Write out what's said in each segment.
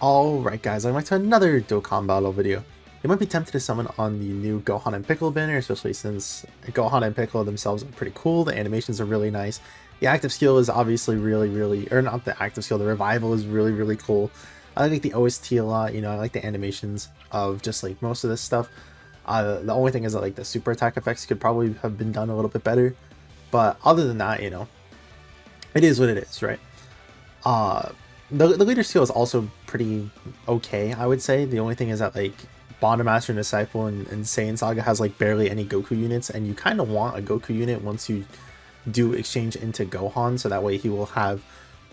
Alright guys, welcome back to another Dokkan battle video. You might be tempted to summon on the new Gohan and Piccolo banner, especially since Gohan and Piccolo themselves are pretty cool, the animations are really nice. The active skill is obviously or not the active skill, the revival is really cool. I like the OST a lot, I like the animations of just like most of this stuff. The only thing is that like the super attack effects could probably have been done a little bit better. But other than that, it is what it is, right? The leader skill is also pretty okay, I would say. The only thing is that like Bond Master and Disciple and Saiyan Saga has like barely any Goku units, and you kind of want a Goku unit once you do exchange into Gohan, so that way he will have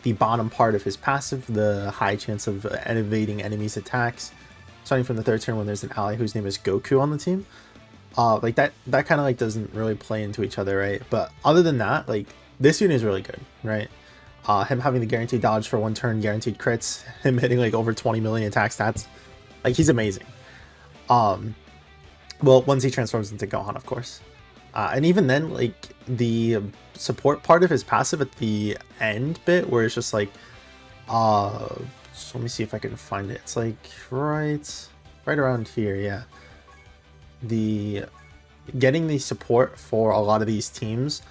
the bottom part of his passive, the high chance of evading enemies' attacks, starting from the third turn when there's an ally whose name is Goku on the team. Like that kind of like doesn't really play into each other, right? But other than that, like this unit is really good, right? Him having the guaranteed dodge for one turn, guaranteed crits, him hitting like over 20 million attack stats, like he's amazing. Well, once he transforms into Gohan, of course. And even then, like the support part of his passive at the end bit, where it's just like, so let me see if I can find it. It's like right around here, yeah. The getting the support for a lot of these teams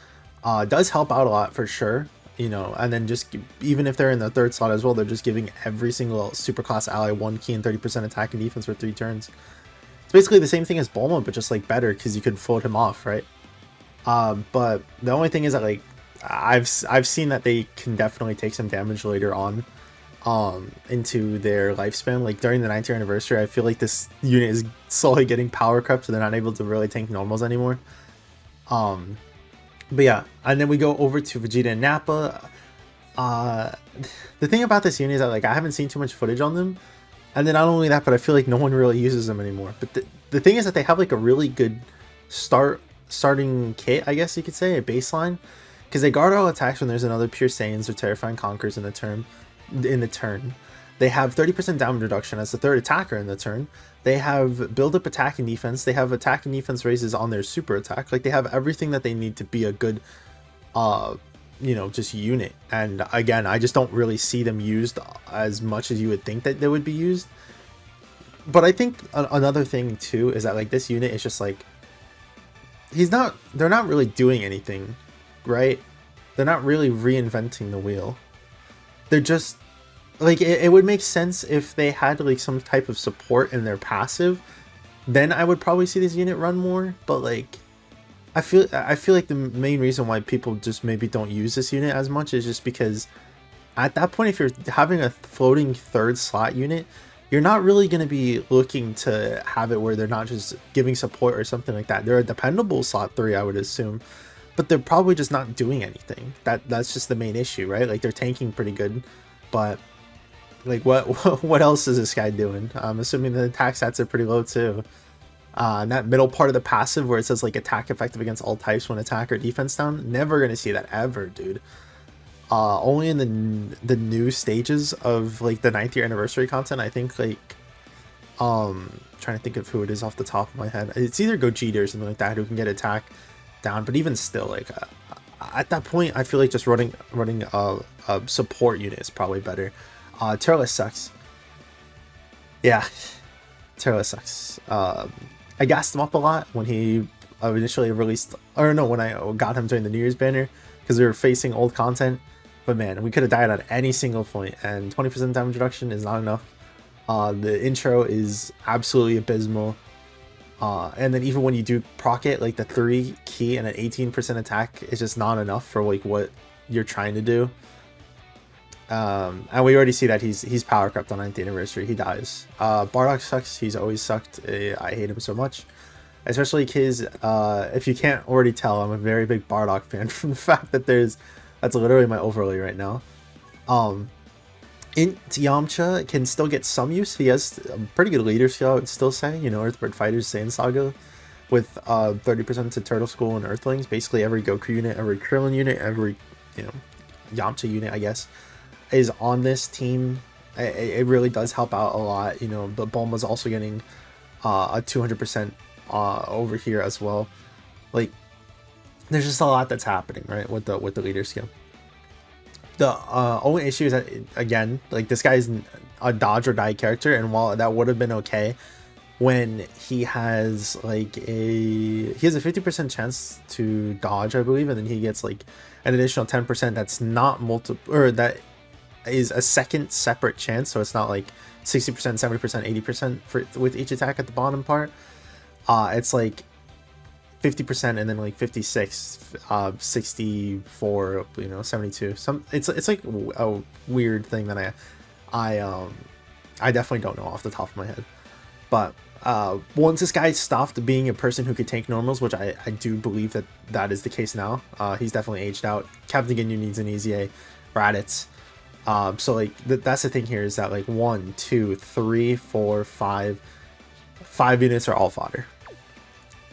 does help out a lot for sure. And then just even if they're in the third slot as well, they're just giving every single superclass ally 1 key and 30% attack and defense for 3 turns. It's basically the same thing as Bulma, but just like better because you could float him off, right? But the only thing is that like I've seen that they can definitely take some damage later on into their lifespan. Like during the 9th year anniversary, I feel like this unit is slowly getting power crept, so they're not able to really tank normals anymore. But yeah, and then we go over to Vegeta and Nappa. The thing about this unit is that like I haven't seen too much footage on them, and then not only that, but I feel like no one really uses them anymore. But the thing is that they have like a really good starting kit, I guess you could say, a baseline, because they guard all attacks when there's another Pure Saiyans or Terrifying Conquerors in the turn. They have 30% damage reduction as the third attacker in the turn. They have build up attack and defense. They have attack and defense raises on their super attack. Like they have everything that they need to be a good, just unit. And again, I just don't really see them used as much as you would think that they would be used. But I think another thing too is that like this unit is just like, they're not really doing anything, right? They're not really reinventing the wheel. They're just like it would make sense if they had like some type of support in their passive, then I would probably see this unit run more. But like I feel like the main reason why people just maybe don't use this unit as much is just because at that point, if you're having a floating third slot unit, you're not really going to be looking to have it where they're not just giving support or something like that. They're a dependable slot 3, I would assume, but they're probably just not doing anything. That's just the main issue, right? Like they're tanking pretty good, but like what else is this guy doing? I'm assuming the attack stats are pretty low too. And that middle part of the passive where it says like attack effective against all types when attack or defense down, never gonna see that ever, dude. Only in the new stages of like the 9th year anniversary content, I think. Like trying to think of who it is off the top of my head. It's either Gogeta or something like that who can get attack down, but even still, like at that point I feel like just running a support unit is probably better. Turles sucks. Yeah, Turles sucks. I gassed him up a lot when he initially released, or no, when I got him during the New Year's banner, because we were facing old content. But man, we could have died at any single point, and 20% damage reduction is not enough. The intro is absolutely abysmal. And then even when you do proc it, like the 3 key and an 18% attack is just not enough for like what you're trying to do. And we already see that he's power crept on 9th anniversary. He dies. Bardock sucks. He's always sucked. I hate him so much, especially because if you can't already tell, I'm a very big Bardock fan from the fact that that's literally my overlay right now. Yamcha can still get some use. He has a pretty good leader skill, I would still say. Earthbird Fighters, Saiyan Saga, with 30% to Turtle School and Earthlings. Basically every Goku unit, every Krillin unit, every Yamcha unit, I guess, is on this team. It really does help out a lot. But Bulma's also getting a 200% over here as well. Like there's just a lot that's happening, right, with the leader skill. The only issue is that, again, like this guy's a dodge or die character, and while that would have been okay when he has like he has a 50% chance to dodge, I believe, and then he gets like an additional 10% that's not multiple, or that is a second separate chance, so it's not like 60%, 70%, 80% for with each attack at the bottom part. It's like 50% and then like 56, 64, 72. It's like a weird thing that I definitely don't know off the top of my head. But once this guy stopped being a person who could tank normals, which I do believe that is the case now, he's definitely aged out. Captain Ginyu needs an easy A, Raditz. So like that's the thing here, is that like 1, 2, 3, 4, 5 units are all fodder,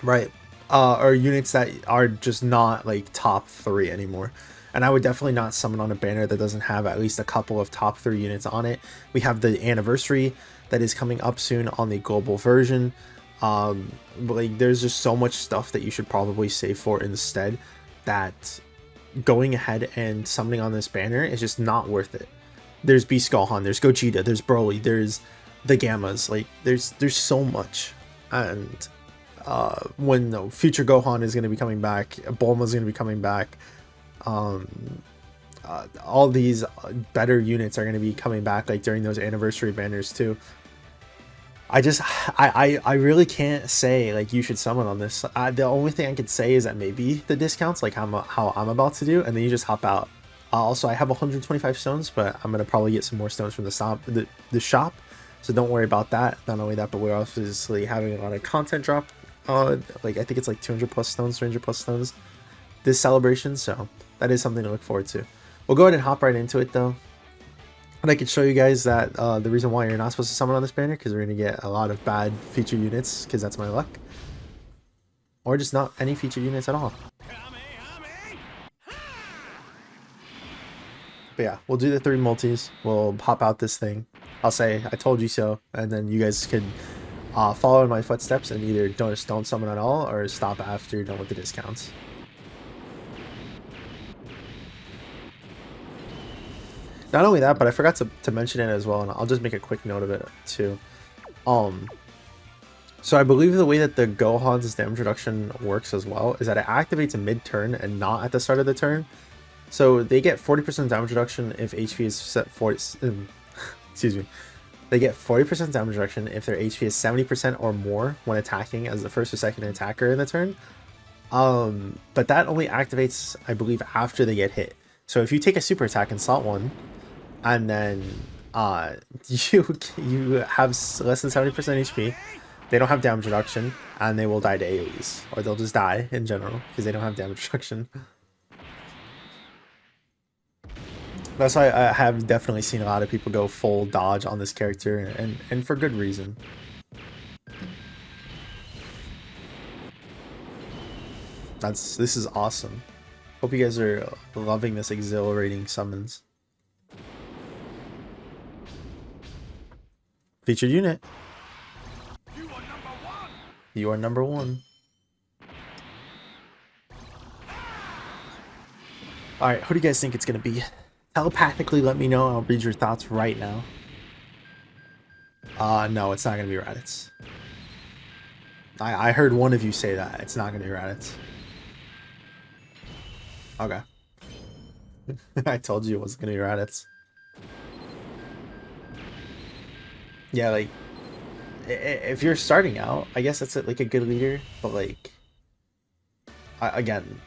right? Or units that are just not like top 3 anymore. And I would definitely not summon on a banner that doesn't have at least a couple of top 3 units on it. We have the anniversary that is coming up soon on the global version. But like there's just so much stuff that you should probably save for instead, that going ahead and summoning on this banner is just not worth it. There's Beast Gohan, there's Gogeta, there's Broly, there's the Gammas, like there's so much. And when the future Gohan is going to be coming back, Bulma's going to be coming back, all these better units are going to be coming back like during those anniversary banners too. I really can't say like you should summon on this. The only thing I could say is that maybe the discounts, like how I'm about to do, and then you just hop out. Also, I have 125 stones, but I'm gonna probably get some more stones from the shop, so don't worry about that. Not only that, but we're obviously having a lot of content drop. Like I think it's like 200 plus stones, 300 plus stones this celebration, so that is something to look forward to. We'll go ahead and hop right into it though. And I can show you guys that the reason why you're not supposed to summon on this banner, because we're going to get a lot of bad feature units, because that's my luck. Or just not any feature units at all. But yeah, we'll do the 3 multis. We'll pop out this thing. I'll say, I told you so. And then you guys can follow in my footsteps and either don't summon at all, or stop after you're done with the discounts. Not only that, but I forgot to mention it as well, and I'll just make a quick note of it too. So I believe the way that the Gohan's damage reduction works as well is that it activates mid-turn and not at the start of the turn. So they get 40% damage reduction if HP is set 40. Excuse me. They get 40% damage reduction if their HP is 70% or more when attacking as the first or second attacker in the turn. But that only activates, I believe, after they get hit. So if you take a super attack in slot 1, and then you have less than 70% HP, they don't have damage reduction, and they will die to AoEs, or they'll just die in general because they don't have damage reduction. That's why I have definitely seen a lot of people go full dodge on this character, and for good reason. This is awesome. Hope you guys are loving this exhilarating summons. Featured unit. You are number 1. Alright, who do you guys think it's going to be? Telepathically let me know. I'll read your thoughts right now. No, it's not going to be Raditz. I heard one of you say that. It's not going to be Raditz. Okay. I told you it wasn't going to be Raditz. Yeah, like, if you're starting out, I guess that's like a good leader, but like, again,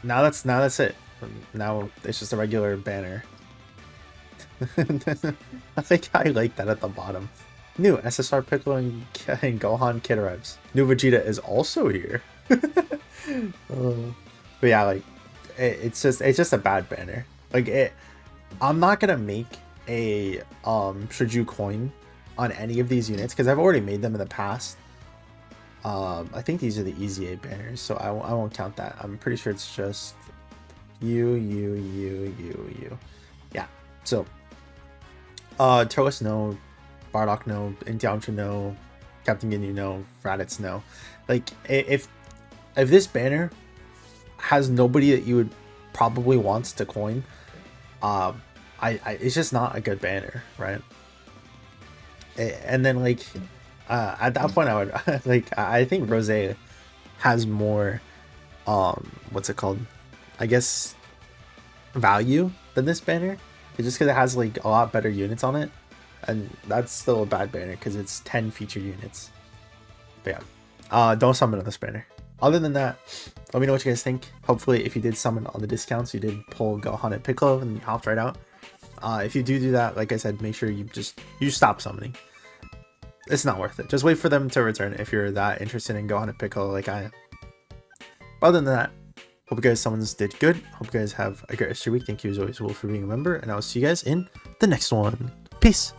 now that's it. Now it's just a regular banner. I think I like that at the bottom. New SSR Piccolo and Gohan Kid arrives. New Vegeta is also here. But yeah, like, it's just a bad banner. Like I'm not gonna make a Shiju coin on any of these units because I've already made them in the past. I think these are the easy A banners, so I won't count that. I'm pretty sure it's just you. Yeah. So Turles no, Bardock no, Intiamcha no, Captain Ginyu no, Raditz no. Like if this banner has nobody that you would probably want to coin, it's just not a good banner, right? And then like at that point I would like I think Rose has more what's it called, I guess, value than this banner. It's just because it has like a lot better units on it, and that's still a bad banner because it's 10 featured units. But yeah, don't summon on this banner. Other than that, let me know what you guys think. Hopefully if you did summon on the discounts, you did pull Gohan and Piccolo and you hopped right out. If you do that, like I said, make sure you stop summoning. It's not worth it. Just wait for them to return if you're that interested in Gohan and Piccolo like I am. Other than that, hope you guys summons did good. Hope you guys have a great rest of your week. Thank you as always, Wolf, for being a member, and I'll see you guys in the next one. Peace.